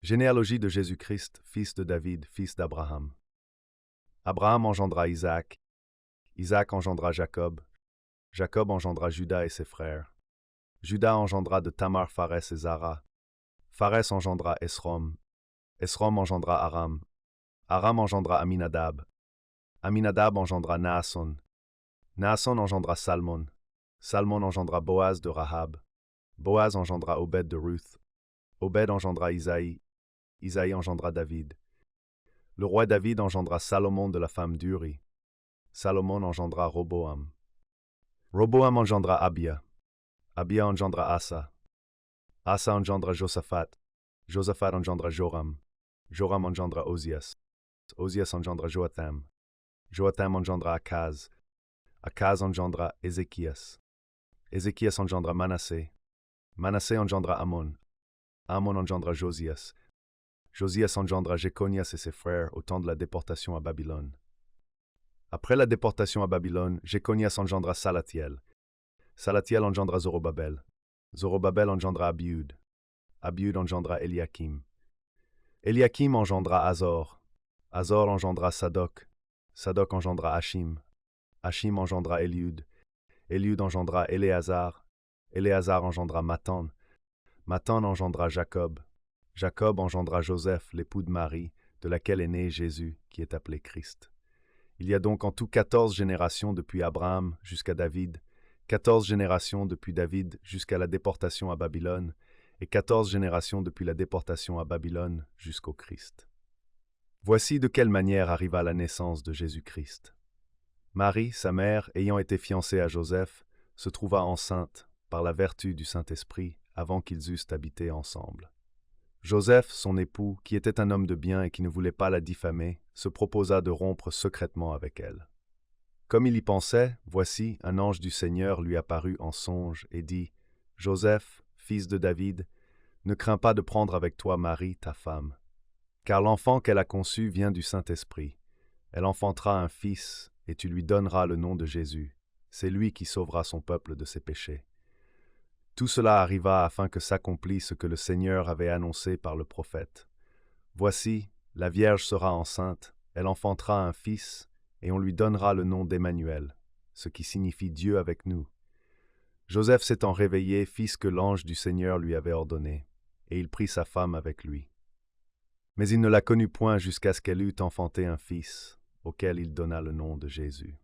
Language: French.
Généalogie de Jésus-Christ, fils de David, fils d'Abraham. Abraham engendra Isaac, Isaac engendra Jacob, Jacob engendra Juda et ses frères. Juda engendra de Tamar Pharès et Zara. Pharès engendra Esrom, Esrom engendra Aram, Aram engendra Aminadab, Aminadab engendra Naasson, Naasson engendra Salmon, Salmon engendra Boaz de Rahab, Boaz engendra Obed de Ruth, Obed engendra Isaïe, Isaïe engendra David. Le roi David engendra Salomon de la femme d'Uri. Salomon engendra Roboam. Roboam engendra Abia. Abia engendra Asa. Asa engendra Josaphat. Josaphat engendra Joram. Joram engendra Osias. Osias engendra Joatham. Joatham engendra Akaz. Akaz engendra Ézéchias. Ézéchias engendra Manassé. Manassé engendra Amon. Amon engendra Josias. Josias engendra Jéconias et ses frères au temps de la déportation à Babylone. Après la déportation à Babylone, Jéconias engendra Salatiel. Salatiel engendra Zorobabel. Zorobabel engendra Abiud. Abiud engendra Eliakim. Eliakim engendra Azor. Azor engendra Sadok. Sadok engendra Hachim. Hachim engendra Eliud. Eliud engendra Éléazar. Éléazar engendra Mathan. Mathan engendra Jacob. Jacob engendra Joseph, l'époux de Marie, de laquelle est né Jésus, qui est appelé Christ. Il y a donc en tout 14 générations depuis Abraham jusqu'à David, 14 générations depuis David jusqu'à la déportation à Babylone, et 14 générations depuis la déportation à Babylone jusqu'au Christ. Voici de quelle manière arriva la naissance de Jésus-Christ. Marie, sa mère, ayant été fiancée à Joseph, se trouva enceinte par la vertu du Saint-Esprit avant qu'ils eussent habité ensemble. Joseph, son époux, qui était un homme de bien et qui ne voulait pas la diffamer, se proposa de rompre secrètement avec elle. Comme il y pensait, voici, un ange du Seigneur lui apparut en songe et dit : « Joseph, fils de David, ne crains pas de prendre avec toi Marie, ta femme, car l'enfant qu'elle a conçu vient du Saint-Esprit. Elle enfantera un fils, et tu lui donneras le nom de Jésus. C'est lui qui sauvera son peuple de ses péchés. » Tout cela arriva afin que s'accomplisse ce que le Seigneur avait annoncé par le prophète. Voici, la Vierge sera enceinte, elle enfantera un fils, et on lui donnera le nom d'Emmanuel, ce qui signifie Dieu avec nous. Joseph s'étant réveillé, fit ce que l'ange du Seigneur lui avait ordonné, et il prit sa femme avec lui. Mais il ne la connut point jusqu'à ce qu'elle eût enfanté un fils, auquel il donna le nom de Jésus.